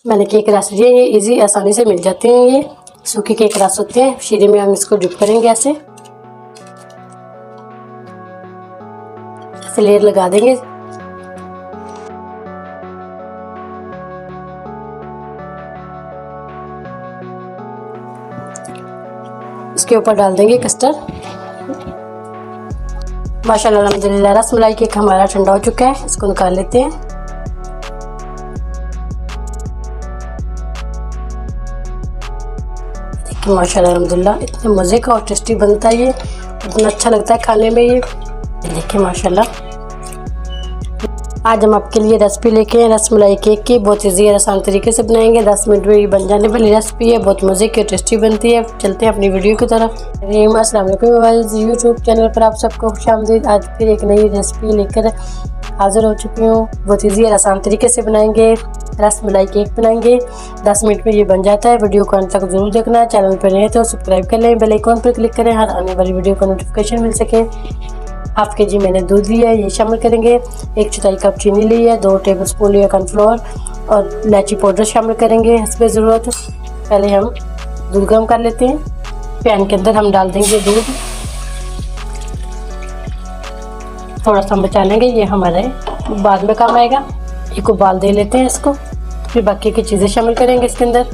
मैंने केक रस लिए, ये इजी आसानी से मिल जाते हैं। ये सूखे केक रस होते हैं। शीरे में हम इसको डिप करेंगे, ऐसे लेयर लगा देंगे। इसके ऊपर डाल देंगे कस्टर्ड। माशाल्लाह अल्हम्दुलिल्लाह रसमलाई केक हमारा ठंडा हो चुका है। इसको निकाल लेते हैं। देखिए माशाल्लाह अल्हम्दुलिल्लाह इतने मज़े का और टेस्टी बनता है। ये इतना अच्छा लगता है खाने में। ये देखिए माशाल्लाह आज हम आपके लिए रेसिपी लेके आए रसमलाई केक की। बहुत ईजी और आसान तरीके से बनाएंगे। 10 मिनट में ये बन जाने वाली रेसिपी है। बहुत मज़े की टेस्टी बनती है। चलते हैं अपनी वीडियो की तरफ। अस्सलाम वालेकुम मोबाइल यूट्यूब चैनल पर आप सबको खुशामदीद। आज फिर एक नई रेसिपी लेकर हाज़िर हो चुकी हूँ। बहुत ईजी और आसान तरीके से बनाएंगे रसमलाई केक बनाएंगे। 10 मिनट में ये बन जाता है। वीडियो को अंत तक जरूर देखना। चैनल पर नए तो सब्सक्राइब कर लें, बेल आइकन पर क्लिक करें, हर आने वाली वीडियो का नोटिफिकेशन मिल सके। हाफ के जी मैंने दूध लिया है, ये शामिल करेंगे। 1/4 कप चीनी ली है। 2 टेबलस्पून लिया कॉर्नफ्लोर और इलायची पाउडर शामिल करेंगे हस्बे ज़रूरत। पहले हम दूध गर्म कर लेते हैं। पैन के अंदर हम डाल देंगे दूध। थोड़ा सा बचा लेंगे, ये हमारे बाद में काम आएगा। एक उबाल दे लेते हैं इसको, फिर बाकी की चीज़ें शामिल करेंगे इसके अंदर।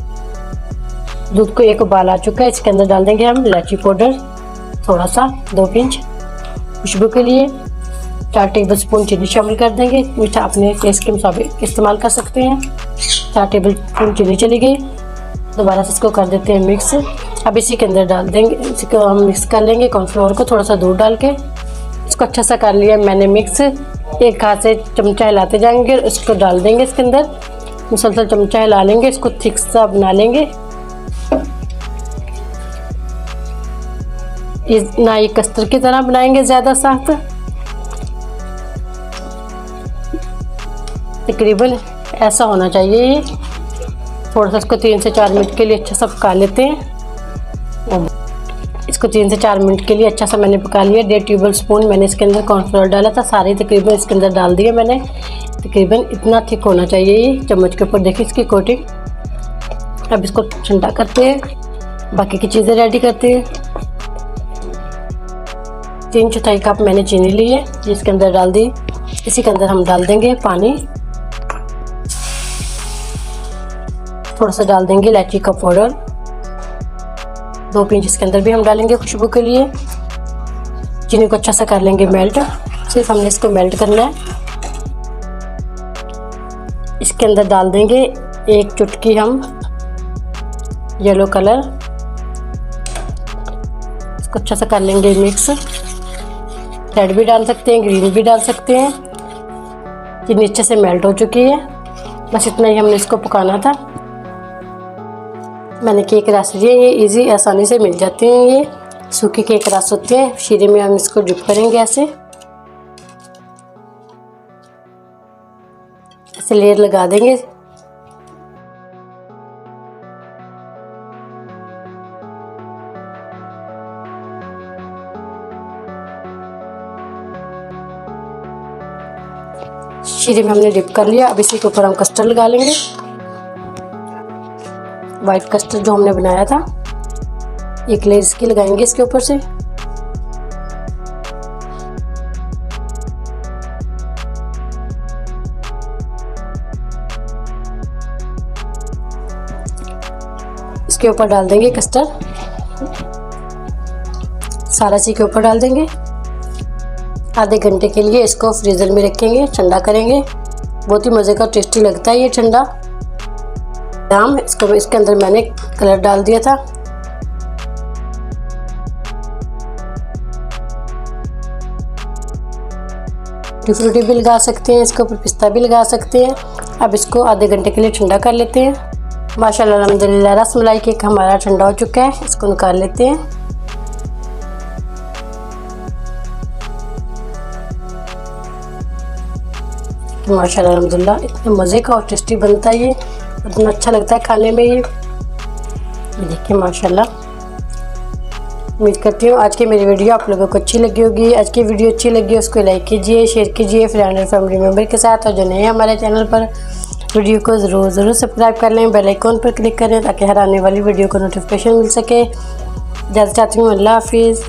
दूध को एक उबाल आ चुका है। इसके अंदर डाल देंगे हम इलायची पाउडर थोड़ा सा, 2 पिंच। खुशबू के लिए 4 टेबलस्पून चीनी शामिल कर देंगे। मीठा अपने टेस्ट के मुताबिक इस्तेमाल कर सकते हैं। 4 टेबलस्पून चीनी चली गई। दोबारा से इसको कर देते हैं मिक्स। अब इसी के अंदर डाल देंगे, इसको हम मिक्स कर लेंगे कॉर्नफ्लोर को थोड़ा सा दूध डाल के। इसको अच्छा सा कर लिया मैंने मिक्स। एक हाथ से चमचा हिलाते जाएंगे, इसको डाल देंगे इसके अंदर। मुसलसल चमचा हिला लेंगे, इसको थिक सा बना लेंगे। ना ये कस्टर्ड की तरह बनाएंगे ज़्यादा सख्त, तकरीबन ऐसा होना चाहिए। ये थोड़ा सा इसको 3 से 4 मिनट के लिए अच्छा सा पका लेते हैं। इसको 3 से 4 मिनट के लिए अच्छा सा मैंने पका लिया। 1.5 टेबलस्पून मैंने इसके अंदर कॉर्नफ्लोर डाला था, सारे तकरीबन इसके अंदर डाल दिए मैंने। तकरीबन इतना थिक होना चाहिए ये। चम्मच के ऊपर देखिए इसकी कोटिंग। अब इसको ठंडा करते हैं, बाकी की चीज़ें रेडी करते हैं। 3/4 कप मैंने चीनी ली है, जिसके अंदर डाल दी। इसी के अंदर हम डाल देंगे पानी। थोड़ा सा डाल देंगे इलायची का पाउडर, 2 पिंच इसके अंदर भी हम डालेंगे खुशबू के लिए। चीनी को अच्छा सा कर लेंगे मेल्ट। सिर्फ हमने इसको मेल्ट करना है। इसके अंदर डाल देंगे 1 चुटकी हम येलो कलर। इसको अच्छा सा कर लेंगे मिक्स। रेड भी डाल सकते हैं, ग्रीन भी डाल सकते हैं। चीनी अच्छे से मेल्ट हो चुकी है। बस इतना ही हमने इसको पकाना था। मैंने केक रस लिए, ये इजी आसानी से मिल जाते हैं। ये सूखे केक रस होते हैं। शीरे में हम इसको डिप करेंगे, ऐसे लेयर लगा देंगे। शीरे में हमने डिप कर लिया। अब इसी के ऊपर हम कस्टर्ड लगा लेंगे। वाइट कस्टर्ड जो हमने बनाया था, 1 लेयर इसकी लगाएंगे इसके ऊपर से। इसके ऊपर डाल देंगे कस्टर्ड, सारा इसी के ऊपर डाल देंगे। आधे घंटे के लिए इसको फ्रीज़र में रखेंगे, ठंडा करेंगे। बहुत ही मज़े का टेस्टी लगता है ये ठंडा। इसको इसके अंदर मैंने कलर डाल दिया था। टूटी फ्रूटी भी लगा सकते हैं, इसके ऊपर पिस्ता भी लगा सकते हैं। अब इसको आधे घंटे के लिए ठंडा कर लेते हैं। माशाल्लाह अल्हम्दुलिल्लाह रसमलाई केक हमारा ठंडा हो चुका है। इसको निकाल लेते हैं। माशाल्लाह अल्हम्दुलिल्लाह इतने मज़े का और टेस्टी बनता है। ये इतना अच्छा लगता है खाने में। ये देखिए माशाल्लाह। उम्मीद करती हूँ आज की मेरी वीडियो आप लोगों को अच्छी लगी होगी। आज की वीडियो अच्छी लगी उसको लाइक कीजिए, शेयर कीजिए फ्रेंड और फैमिली मेम्बर के साथ। और जो नए हमारे चैनल पर वीडियो को ज़रूर सब्सक्राइब कर लें, बेल आइकॉन पर क्लिक करें ताकि हर आने वाली वीडियो को नोटिफिकेशन मिल सके। इजाज़त चाहती हूँ, अल्लाह हाफिज़।